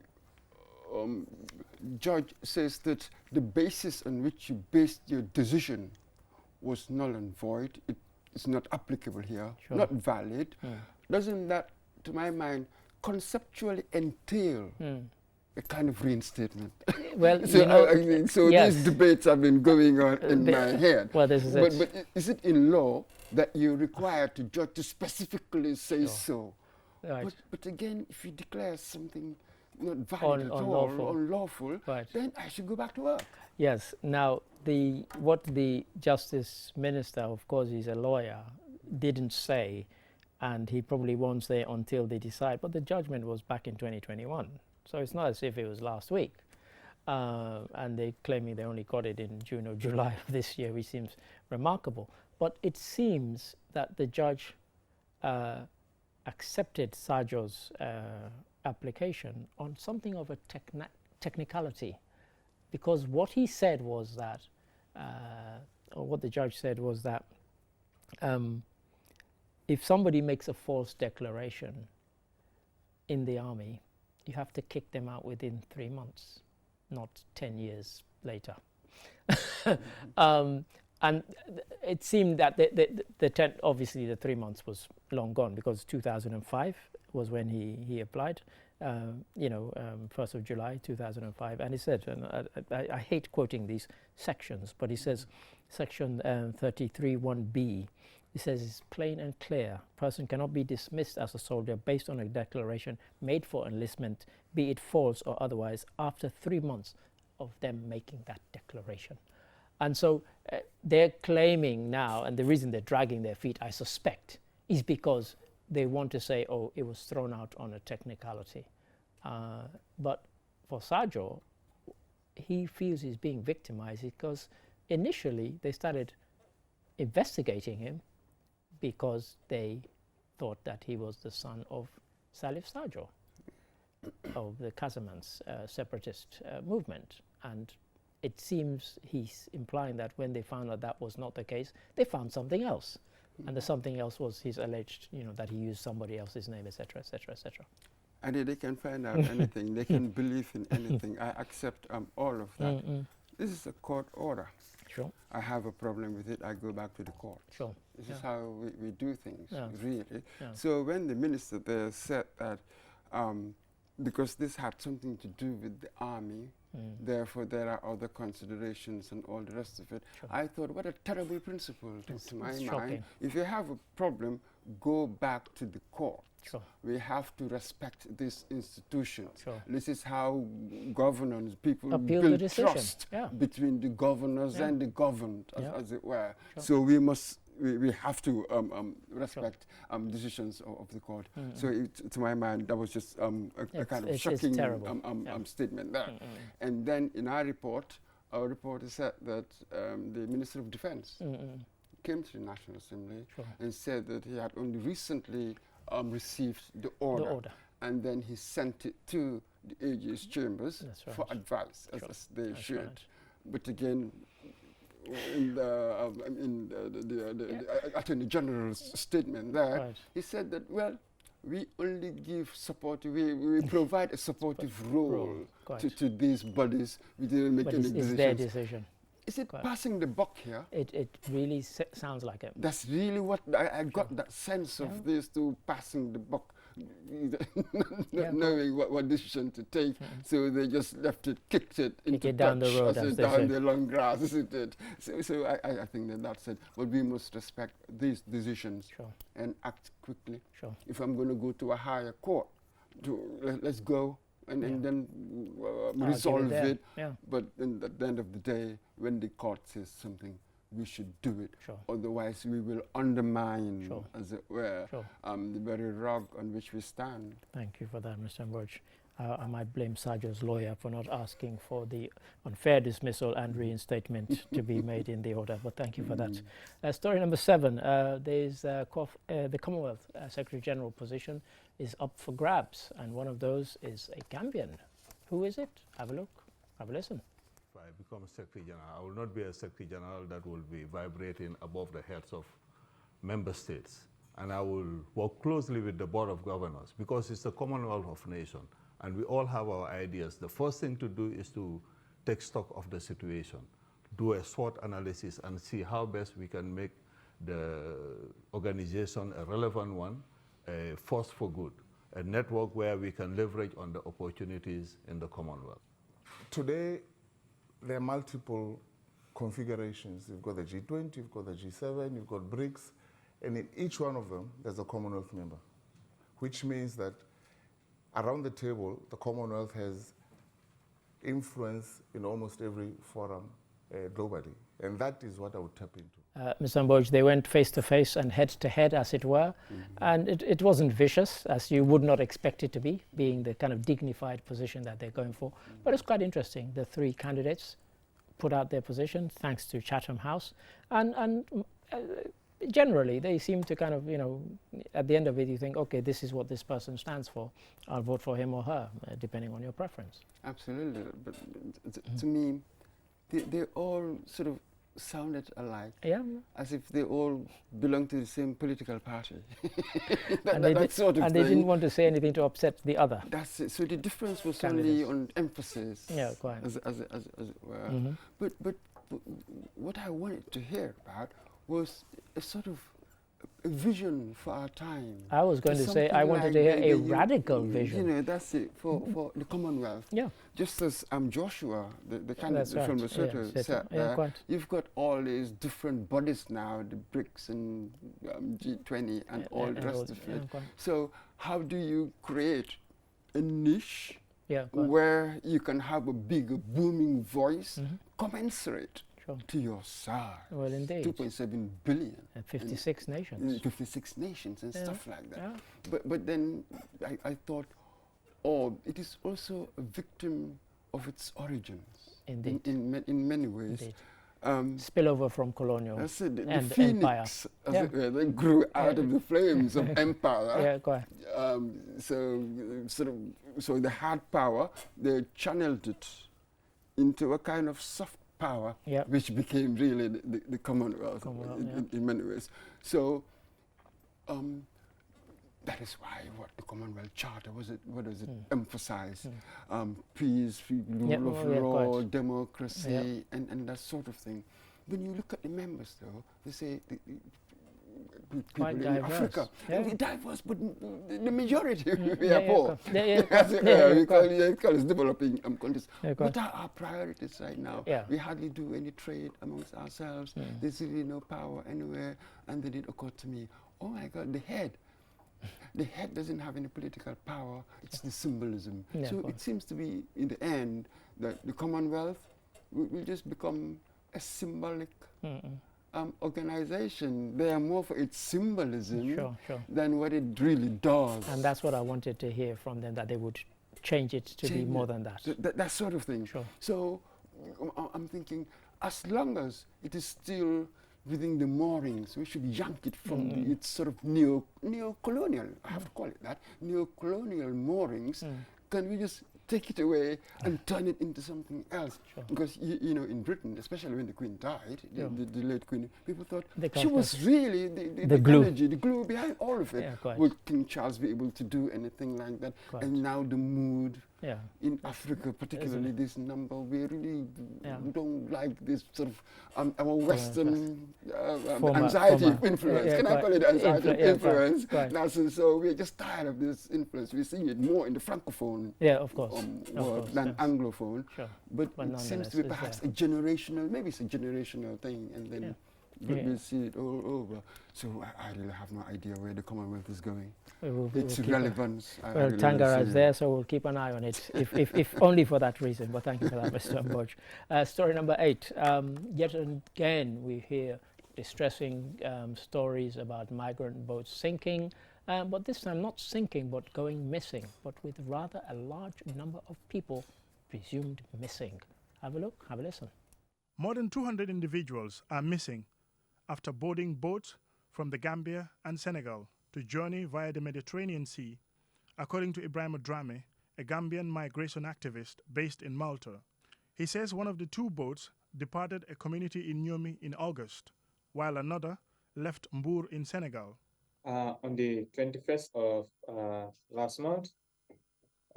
judge says that the basis on which you based your decision was null and void, it is not applicable here, not valid, doesn't that, to my mind, conceptually entail a kind of reinstatement? Well, so yes. These debates have been going on in my head. Well, this is but is it in law that you're required to judge to specifically say so? Right. But again, if you declare something not valid at all, unlawful, then I should go back to work. Yes. Now, what the Justice Minister, of course, he's a lawyer, didn't say, and he probably won't say until they decide, but the judgment was back in 2021. So it's not as if it was last week. And they're claiming they only got it in June or July of this year, which seems remarkable. But it seems that the judge accepted Sajo's application on something of a technicality, because what he said was that, or what the judge said was that if somebody makes a false declaration in the army, you have to kick them out within 3 months, not 10 years later. And it seemed that obviously the 3 months was long gone, because 2005 was when he applied, 1st of July 2005. And he said, and I hate quoting these sections, but he says, section 33(1)(b), he says it's plain and clear. Person cannot be dismissed as a soldier based on a declaration made for enlistment, be it false or otherwise, after 3 months of them making that declaration. And so they're claiming now, and the reason they're dragging their feet, I suspect, is because they want to say, oh, it was thrown out on a technicality. But for Sajo, he feels he's being victimized because initially they started investigating him because they thought that he was the son of Salif Sajo, of the Casamance separatist movement. And it seems he's implying that when they found out that was not the case, they found something else. And the something else was his alleged, that he used somebody else's name, etc., etc., etc. And they can find out anything. They can believe in anything. I accept all of that. This is a court order. Sure. I have a problem with it, I go back to the court. Sure. This is how we do things, really. Yeah. So when the minister there said that, because this had something to do with the army, therefore there are other considerations and all the rest of it, I thought, what a terrible principle to my mind. If you have a problem, go back to the court. Sure. We have to respect this institution. Sure. This is how governance, people Appeal build the decision. trust Yeah. between the governors Yeah. and the governed, Yeah. as it were. Sure. So we must we have to respect decisions of the court. So to my mind, that was just a kind of shocking statement there. And then in our reporter said that the Minister of Defense came to the National Assembly and said that he had only recently received the order. And then he sent it to the AG's chambers for advice, as they should. Right. But again, in the Attorney General's statement there, he said that, well, we only give support, we provide a supportive role to these bodies. We didn't make any decisions. It's their decision. Is it passing the buck here? It really sounds like it. That's really what I got, that sense of this to passing the buck, not knowing what decision to take. So they just left it, kicked it into down the road, down the long grass, isn't it? So I think that's it. But we must respect these decisions and act quickly. If I'm going to go to a higher court, let's go. And then resolve it. But at the end of the day, when the court says something, we should do it. Otherwise, we will undermine, as it were, the very rock on which we stand. Thank you for that, Mr. Mboj. I might blame Sajo's lawyer for not asking for the unfair dismissal and reinstatement to be made in the order, but thank you for that. Story number 7, there's the Commonwealth Secretary General position is up for grabs, and one of those is a Gambian. Who is it? Have a look, have a listen. If I become Secretary General, I will not be a Secretary General that will be vibrating above the heads of member states, and I will work closely with the Board of Governors because it's the Commonwealth of Nations. And we all have our ideas. The first thing to do is to take stock of the situation, do a SWOT analysis and see how best we can make the organization a relevant one, a force for good, a network where we can leverage on the opportunities in the Commonwealth. Today, there are multiple configurations. You've got the G20, you've got the G7, you've got BRICS, and in each one of them, there's a Commonwealth member, which means that around the table, the Commonwealth has influence in almost every forum globally, and that is what I would tap into. Mr. Mboj, they went face to face and head to head, as it were, and it wasn't vicious, as you would not expect it to be, being the kind of dignified position that they're going for. But it's quite interesting. The 3 candidates put out their position, thanks to Chatham House, and generally, they seem to kind of, at the end of it, you think, okay, this is what this person stands for. I'll vote for him or her, depending on your preference. Absolutely. But to me, they all sort of sounded alike. As if they all belong to the same political party. that sort of and thing. They didn't want to say anything to upset the other. That's it. So the difference was only on emphasis. Yeah, quite. As it were. But what I wanted to hear about was a sort of a vision for our time. I was going to say, I wanted to hear a radical vision. That's it, for the Commonwealth. Just as Joshua, the candidate from Lesotho, said, you've got all these different bodies now, the BRICS and G20 and all the rest of it. So how do you create a niche where you can have a bigger booming voice commensurate to your size? Well, indeed. 2.7 billion. And 56 nations. 56 nations and stuff like that. But then I thought, it is also a victim of its origins. Indeed. In many ways. Indeed. Spillover from colonial the and phoenix, empire. As it were, they grew out of the flames of empire. So they had power, they channeled it into a kind of soft power, which became really the Commonwealth in many ways. So that is why what the Commonwealth Charter emphasized? Peace, rule of law, democracy, and that sort of thing. When you look at the members, though, they say people in Africa, we're diverse, but the majority we are poor. We call it developing countries. What are our priorities right now? We hardly do any trade amongst ourselves. There's really no power anywhere. And then it occurred to me, oh my God, the head. The head doesn't have any political power. It's the symbolism. So it seems to be, in the end, that the Commonwealth will just become a symbolic organization. They are more for its symbolism Sure, sure. than what it really does. And that's what I wanted to hear from them, that they would change it to be more than that. That sort of thing. Sure. So I'm thinking, as long as it is still within the moorings, we should yank it from its sort of neo-colonial, I have to call it that, neo-colonial moorings. Can we just take it away and turn it into something else? Sure. Because, you know, in Britain, especially when the Queen died, the late Queen, people thought The she was really the glue. energy, the glue behind all of it. Yeah, quite. Would King Charles be able to do anything like that? Quite. And now the mood Yeah. in Africa, particularly this number, we really don't like this sort of our Western anxiety influence. Can I call it anxiety influence? Now, so we're just tired of this influence. We're seeing it more in the Francophone world than Anglophone. Sure. But it seems to be perhaps a generational, maybe it's a generational thing, and then we'll see it all over. So I really have no idea where the Commonwealth is going. Its relevance. Well, Tangara is there, so we'll keep an eye on it, if only for that reason. But thank you for that, Mr. Mbodj. Story number 8. Yet again, we hear distressing stories about migrant boats sinking, but this time not sinking, but going missing, but with rather a large number of people presumed missing. Have a look, have a listen. More than 200 individuals are missing after boarding boats from the Gambia and Senegal to journey via the Mediterranean Sea, according to Ibrahim Drame, a Gambian migration activist based in Malta. He says one of the 2 boats departed a community in Nyomi in August, while another left Mbour in Senegal. On the 21st of last month,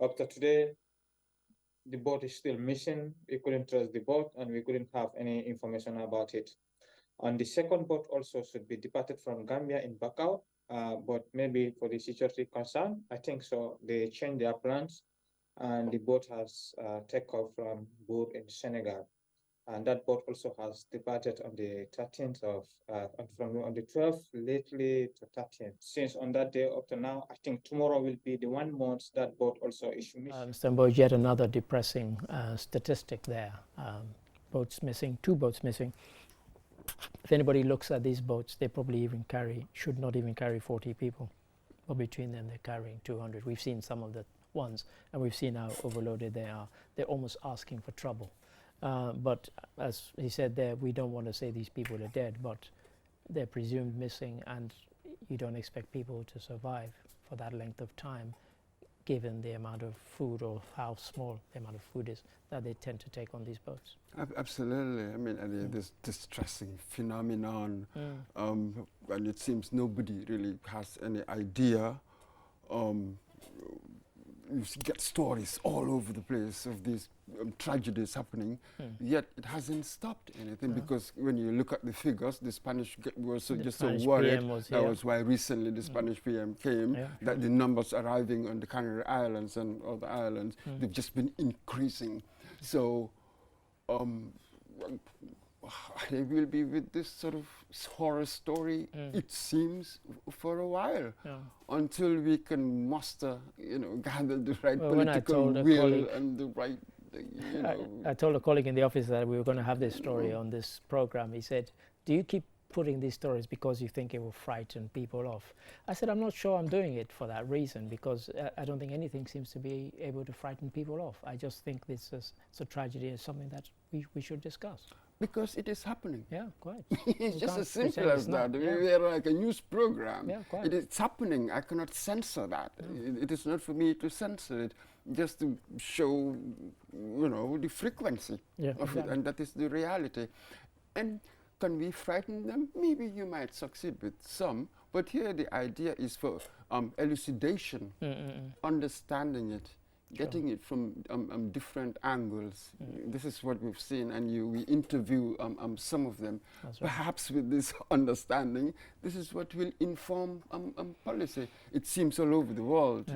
up to today, the boat is still missing. We couldn't trace the boat and we couldn't have any information about it. And the second boat also should be departed from Gambia in Bakau, but maybe for the security concern, I think so. They changed their plans, and the boat has taken off from Bour in Senegal, and that boat also has departed on the 13th of on the 12th, lately to 13th. Since on that day up to now, I think tomorrow will be the 1 month that boat also is missing. Mr. Mbodj, yet another depressing statistic there. Boats missing, 2 boats missing. If anybody looks at these boats, they probably should not even carry 40 people. But between them, they're carrying 200. We've seen some of the ones, and we've seen how overloaded they are. They're almost asking for trouble. But as he said there, we don't want to say these people are dead, but they're presumed missing, and you don't expect people to survive for that length of time, given the amount of food or how small the amount of food is that they tend to take on these boats. Absolutely. I mean, this distressing phenomenon, and it seems nobody really has any idea. You get stories all over the place of these tragedies happening, yet it hasn't stopped anything, because when you look at the figures, the Spanish were so worried. That was why recently the Spanish PM came, that the numbers arriving on the Canary Islands and other islands, they've just been increasing. So they will be with this sort of horror story, it seems, for a while, until we can muster, gather the right political will and the right, I told a colleague in the office that we were going to have this story on this program. He said, do you keep putting these stories because you think it will frighten people off? I said, I'm not sure I'm doing it for that reason, because I don't think anything seems to be able to frighten people off. I just think this is a tragedy, is something that we should discuss. Because it is happening. Yeah, quite. It's just as simple as that. We are like a news program. Yeah, quite. It's happening. I cannot censor that. It is not for me to censor it, just to show, the frequency of it, and that is the reality. And can we frighten them? Maybe you might succeed with some, but here the idea is for elucidation, understanding it, getting it from different angles. This is what we've seen, and we interview some of them. Perhaps with this understanding, this is what will inform policy. It seems all over the world.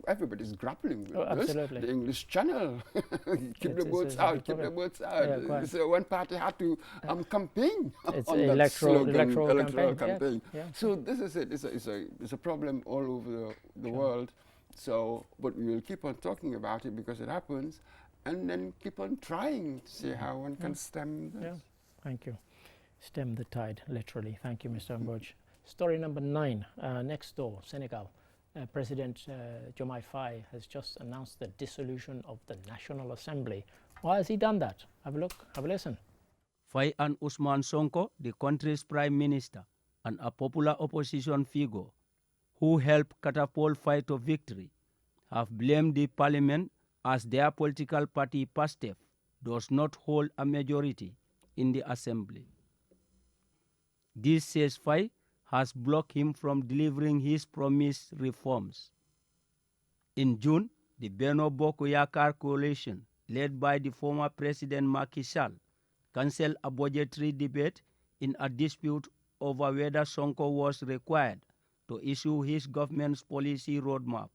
Everybody's grappling with this. The English Channel, keep the boats out, keep the boats out. So one party had to campaign on that slogan, electoral campaign. So this is it. It's a problem all over the world. So, but we will keep on talking about it because it happens, and then keep on trying to see how one can stem this. Thank you. Stem the tide, literally. Thank you, Mr. Mboj. Story number 9, next door, Senegal. President Diomaye Faye has just announced the dissolution of the National Assembly. Why has he done that? Have a look, have a listen. Faye and Ousmane Sonko, the country's prime minister and a popular opposition figure who helped catapult Faye to victory, have blamed the parliament as their political party PASTEF does not hold a majority in the assembly. This, says Faye, has blocked him from delivering his promised reforms. In June, the Benno Bokk Yakaar coalition, led by the former President Macky Sall, cancelled a budgetary debate in a dispute over whether Sonko was required to issue his government's policy roadmap,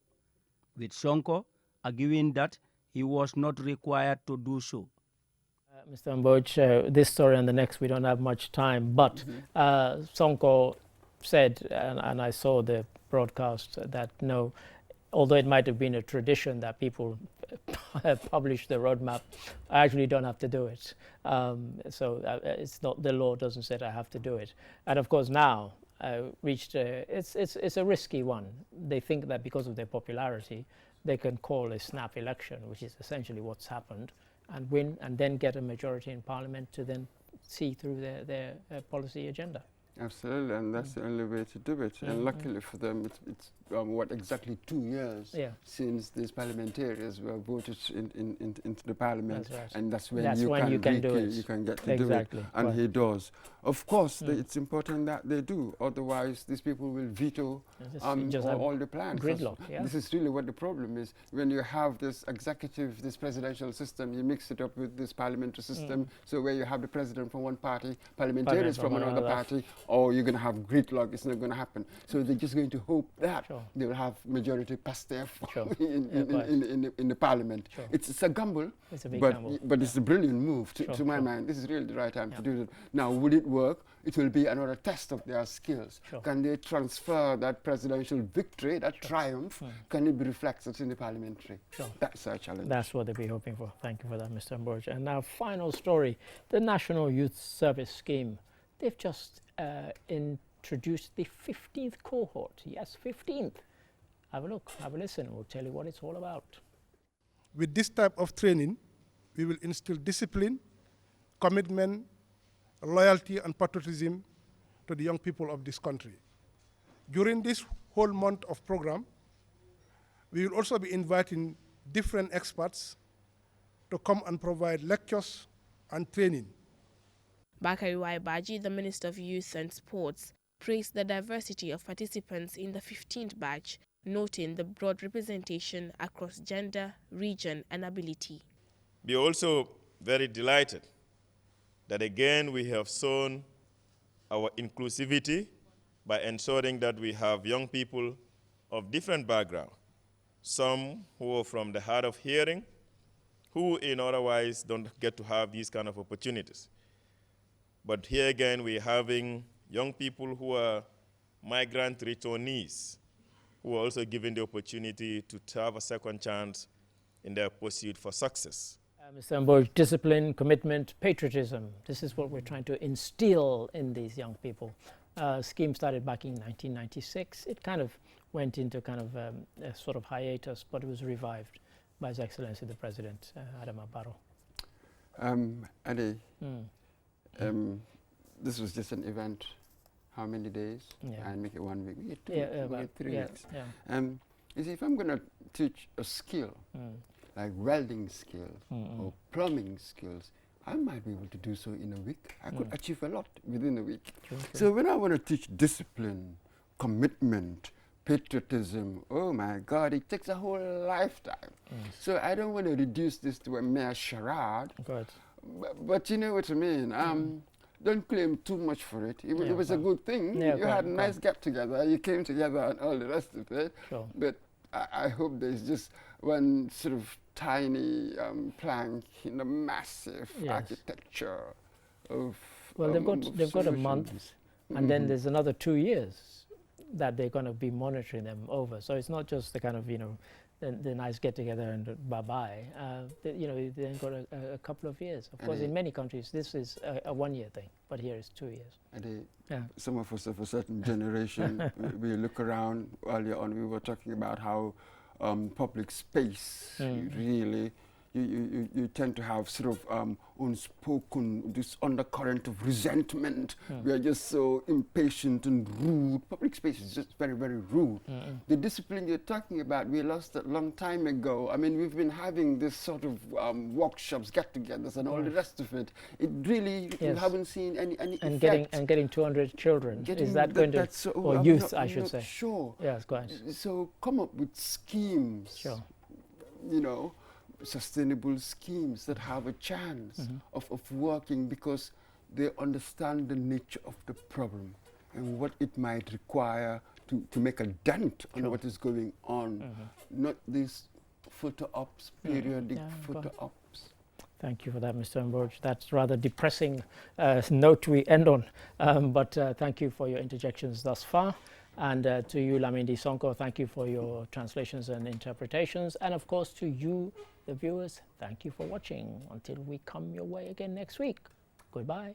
with Sonko arguing that he was not required to do so. Mr. Mboj, this story and the next, we don't have much time, but Sonko said, and I saw the broadcast, that no, although it might have been a tradition that people publish the roadmap, I actually don't have to do it. So it's not, the law doesn't say I have to do it. And of course now, it's a risky one. They think that because of their popularity, they can call a snap election, which is essentially what's happened, and win, and then get a majority in parliament to then see through their policy agenda. Absolutely, and that's the only way to do it. And luckily for them, it's what, exactly 2 years since these parliamentarians were voted into the parliament, that's right. And that's when, that's you, when can you can do it. You can get to Exactly. do it, and right. he does. Of course, it's important that they do. Otherwise, these people will veto all the plans. Gridlock. Yeah. This is really what the problem is. When you have this executive, this presidential system, you mix it up with this parliamentary system. So where you have the president from one party, parliamentarians from another party, or you're going to have gridlock. It's not going to happen. So they're just going to hope that they will have majority PASTEF in the parliament. It's a gamble, it's a big gamble. But it's a brilliant move to my mind. This is really the right time to do it. Now, would it work? It will be another test of their skills. Can they transfer that presidential victory, that triumph? Can it be reflected in the parliamentary? That's our challenge. That's what they'll be hoping for. Thank you for that, Mr. Mboj. And now, final story, the National Youth Service Scheme. They've just introduced the 15th cohort. Yes, 15th. Have a look, have a listen. We'll tell you what it's all about. With this type of training, we will instill discipline, commitment, loyalty, and patriotism to the young people of this country. During this whole month of program, we will also be inviting different experts to come and provide lectures and training. Bakari Waibaji, the Minister of Youth and Sports, praised the diversity of participants in the 15th batch, noting the broad representation across gender, region, and ability. We are also very delighted that again we have shown our inclusivity by ensuring that we have young people of different backgrounds, some who are from the hard of hearing, who in otherwise don't get to have these kind of opportunities. But here again, we're having young people who are migrant returnees, who are also given the opportunity to have a second chance in their pursuit for success. Mr. Mboj, discipline, commitment, patriotism. This is what we're trying to instill in these young people. Scheme started back in 1996. It kind of went into kind of a sort of hiatus, but it was revived by His Excellency the President, Adama Barrow. Ade, this was just an event. How many days? And make it 1 week. We get 2 weeks. We get 3 weeks. You see, if I'm going to teach a skill, like welding skills or plumbing skills, I might be able to do so in a week. I could achieve a lot within a week. So when I want to teach discipline, commitment, patriotism, oh my God, it takes a whole lifetime. So I don't want to reduce this to a mere charade. But you know what I mean. Don't claim too much for it. It was a good thing. You had a nice get together. You came together and all the rest of it. But I hope there's just one sort of tiny plank in the massive architecture of. Well, they've got a month, and then there's another 2 years that they're going to be monitoring them over. So it's not just the kind of the nice get together and bye bye. You know, they then got a couple of years. Of course, in many countries this is a 1 year thing, but here it's 2 years. And some of us of a certain generation, we look around. Earlier on, we were talking about how public space really. You tend to have sort of unspoken, this undercurrent of resentment. We are just so impatient and rude. Public space is just very, very rude. The discipline you're talking about, we lost that long time ago. I mean, we've been having this sort of workshops, get-togethers, and all the rest of it. It really, you haven't seen any and effect. Getting 200 children. Is that going to, or youth, I should say? Sure. Yes, go ahead. So come up with schemes. Sure. You know, sustainable schemes that have a chance of working, because they understand the nature of the problem and what it might require to make a dent on what is going on. Not these photo ops, periodic photo ops. Thank you for that, Mr. Mborj. That's rather depressing note we end on, but thank you for your interjections thus far. And to you, Lamin D. Sonko, thank you for your translations and interpretations. And of course, to you, the viewers, thank you for watching. Until we come your way again next week. Goodbye.